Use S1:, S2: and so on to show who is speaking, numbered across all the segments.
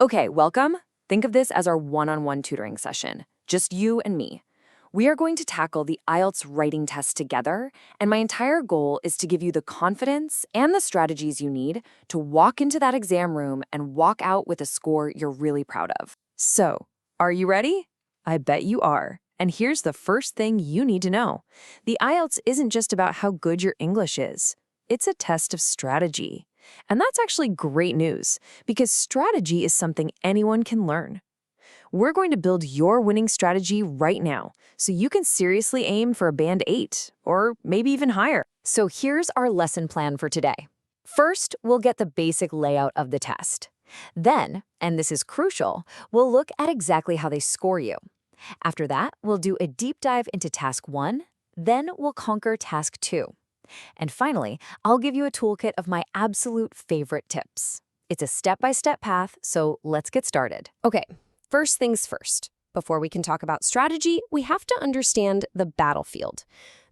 S1: Okay, welcome. Think of this as our one-on-one tutoring session, just you and me. We are going to tackle the IELTS writing test together, and my entire goal is to give you the confidence and the strategies you need to walk into that exam room and walk out with a score you're really proud of. So, are you ready? I bet you are. And here's the first thing you need to know. The IELTS isn't just about how good your English is. It's a test of strategy. And that's actually great news, because strategy is something anyone can learn. We're going to build your winning strategy right now, so you can seriously aim for a band 8, or maybe even higher. So here's our lesson plan for today. First, we'll get the basic layout of the test. Then, and this is crucial, we'll look at exactly how they score you. After that, we'll do a deep dive into Task 1, then we'll conquer Task 2. And finally, I'll give you a toolkit of my absolute favorite tips. It's a step-by-step path, so let's get started. Okay, first things first. Before we can talk about strategy, we have to understand the battlefield.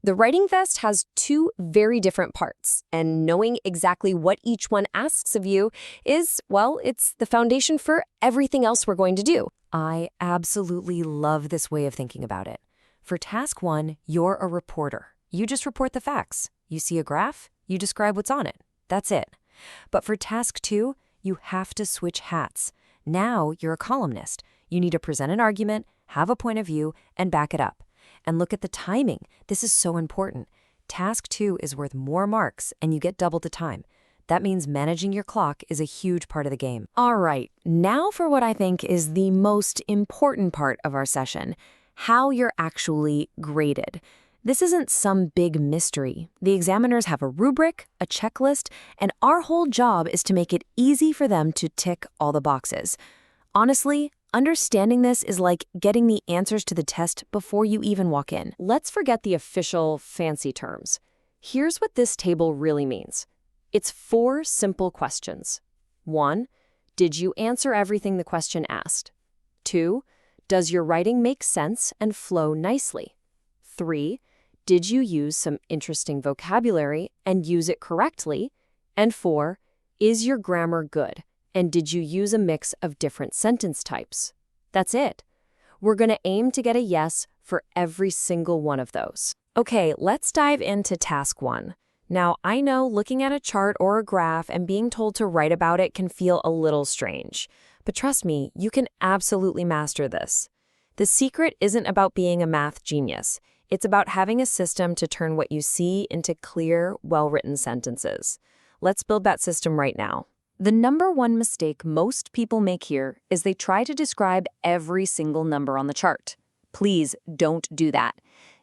S1: The writing test has two very different parts, and knowing exactly what each one asks of you is, well, it's the foundation for everything else we're going to do. I absolutely love this way of thinking about it. For Task 1, you're a reporter. You just report the facts. You see a graph, you describe what's on it. That's it. But for Task 2, you have to switch hats. Now you're a columnist. You need to present an argument, have a point of view, and back it up. And look at the timing. This is so important. Task 2 is worth more marks, and you get double the time. That means managing your clock is a huge part of the game. All right, now for what I think is the most important part of our session, how you're actually graded. This isn't some big mystery. The examiners have a rubric, a checklist, and our whole job is to make it easy for them to tick all the boxes. Honestly, understanding this is like getting the answers to the test before you even walk in. Let's forget the official fancy terms. Here's what this table really means. It's 4 simple questions. 1, did you answer everything the question asked? 2, does your writing make sense and flow nicely? 3, did you use some interesting vocabulary and use it correctly? And 4, is your grammar good? And did you use a mix of different sentence types? That's it. We're going to aim to get a yes for every single one of those. Okay, let's dive into Task 1. Now, I know looking at a chart or a graph and being told to write about it can feel a little strange. But trust me, you can absolutely master this. The secret isn't about being a math genius. It's about having a system to turn what you see into clear, well-written sentences. Let's build that system right now. The number one mistake most people make here is they try to describe every single number on the chart. Please don't do that.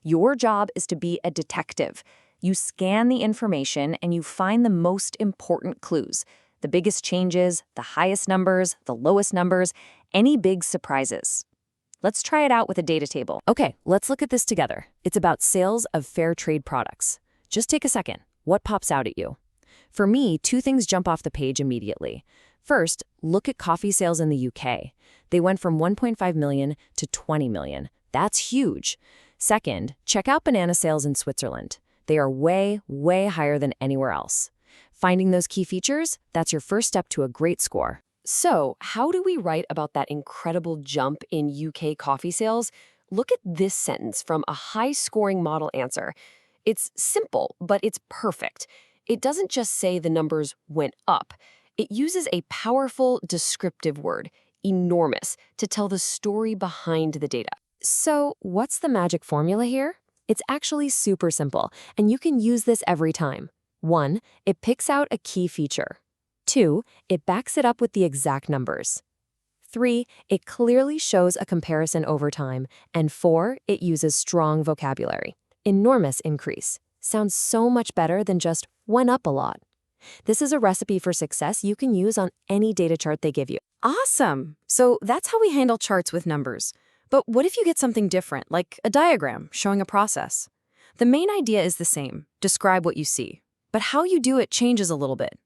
S1: Your job is to be a detective. You scan the information and you find the most important clues. The biggest changes, the highest numbers, the lowest numbers, any big surprises. Let's try it out with a data table. Okay, let's look at this together. It's about sales of fair trade products. Just take a second. What pops out at you? For me, 2 things jump off the page immediately. First, look at coffee sales in the UK. They went from 1.5 million to 20 million. That's huge. Second, check out banana sales in Switzerland. They are way, way higher than anywhere else. Finding those key features, that's your first step to a great score. So, how do we write about that incredible jump in UK coffee sales? Look at this sentence from a high-scoring model answer. It's simple, but it's perfect. It doesn't just say the numbers went up. It uses a powerful descriptive word, enormous, to tell the story behind the data. So, what's the magic formula here? It's actually super simple, and you can use this every time. 1, it picks out a key feature. 2, it backs it up with the exact numbers. 3, it clearly shows a comparison over time. And 4, it uses strong vocabulary. Enormous increase. Sounds so much better than just went up a lot. This is a recipe for success you can use on any data chart they give you.
S2: Awesome! So that's how we handle charts with numbers. But what if you get something different, like a diagram showing a process? The main idea is the same, describe what you see. But how you do it changes a little bit.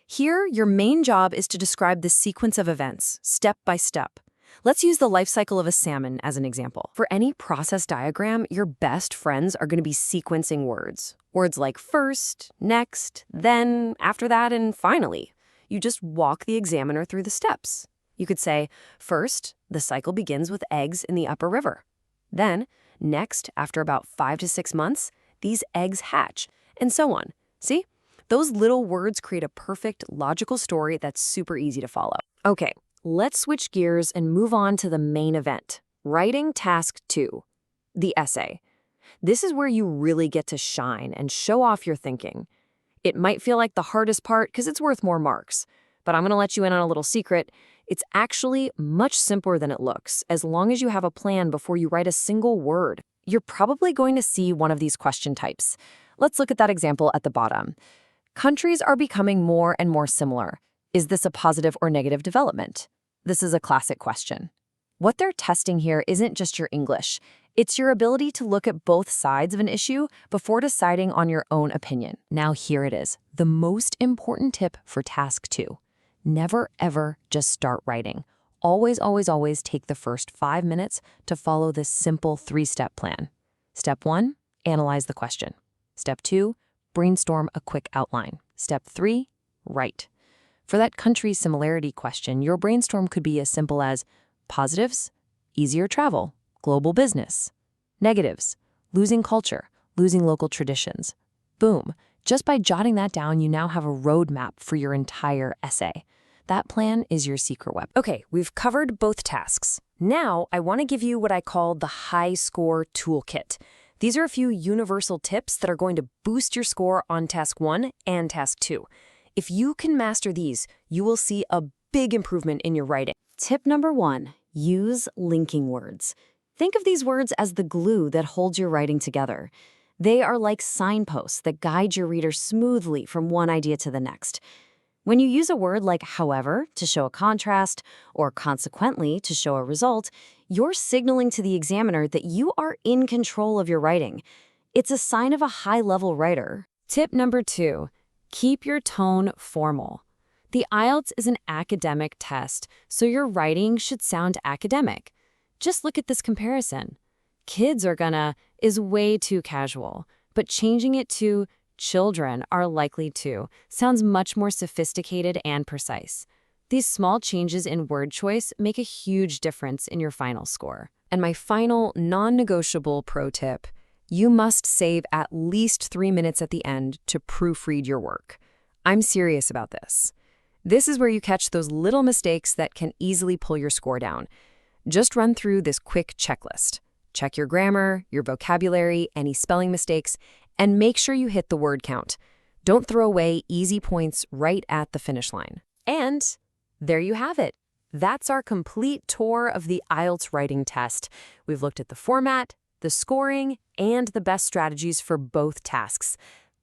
S2: Here, your main job is to describe the sequence of events, step by step. Let's use the life cycle of a salmon as an example. For any process diagram, your best friends are going to be sequencing words. Words like first, next, then, after that, and finally. You just walk the examiner through the steps. You could say, first, the cycle begins with eggs in the upper river. Then, next, after about 5 to 6 months, these eggs hatch, and so on. See? Those little words create a perfect, logical story that's super easy to follow. Okay, let's switch gears and move on to the main event. Writing task 2, the essay. This is where you really get to shine and show off your thinking. It might feel like the hardest part because it's worth more marks, but I'm going to let you in on a little secret. It's actually much simpler than it looks, as long as you have a plan before you write a single word. You're probably going to see one of these question types. Let's look at that example at the bottom. Countries are becoming more and more similar. Is this a positive or negative development? This is a classic question. What they're testing here isn't just your English. It's your ability to look at both sides of an issue before deciding on your own opinion. Now here it is, the most important tip for task 2. Never, ever just start writing. Always, always, always take the first 5 minutes to follow this simple 3-step plan. Step 1, analyze the question. Step 2, brainstorm a quick outline. Step 3, write. For that country similarity question, your brainstorm could be as simple as positives, easier travel, global business. Negatives, losing culture, losing local traditions. Boom. Just by jotting that down, you now have a roadmap for your entire essay. That plan is your secret weapon. Okay, we've covered both tasks. Now, I want to give you what I call the high score toolkit. These are a few universal tips that are going to boost your score on task 1 and task 2. If you can master these, you will see a big improvement in your writing. Tip number 1, use linking words. Think of these words as the glue that holds your writing together. They are like signposts that guide your reader smoothly from one idea to the next. When you use a word like however to show a contrast or consequently to show a result, you're signaling to the examiner that you are in control of your writing. It's a sign of a high-level writer. Tip number 2, keep your tone formal. The IELTS is an academic test, so your writing should sound academic. Just look at this comparison. Kids are gonna is way too casual, but changing it to children are likely to sounds much more sophisticated and precise. These small changes in word choice make a huge difference in your final score. And my final non-negotiable pro tip, you must save at least 3 minutes at the end to proofread your work. I'm serious about this. This is where you catch those little mistakes that can easily pull your score down. Just run through this quick checklist. Check your grammar, your vocabulary, any spelling mistakes, and make sure you hit the word count. Don't throw away easy points right at the finish line. And there you have it. That's our complete tour of the IELTS writing test. We've looked at the format, the scoring, and the best strategies for both tasks.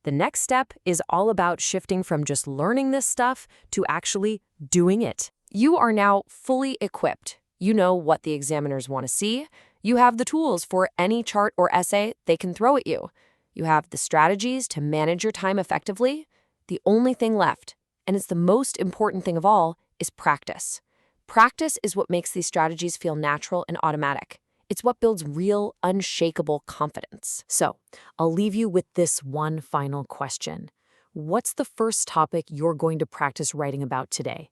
S2: The next step is all about shifting from just learning this stuff to actually doing it. You are now fully equipped. You know what the examiners want to see. You have the tools for any chart or essay they can throw at you. You have the strategies to manage your time effectively. The only thing left, and it's the most important thing of all, is practice. Practice is what makes these strategies feel natural and automatic. It's what builds real, unshakable confidence. So, I'll leave you with this one final question. What's the first topic you're going to practice writing about today?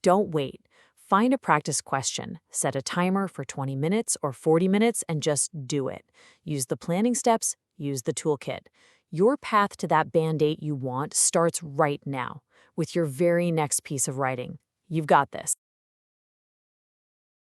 S2: Don't wait. Find a practice question, set a timer for 20 minutes or 40 minutes, and just do it. Use the planning steps, use the toolkit. Your path to that Band-Aid you want starts right now, with your very next piece of writing. You've got this.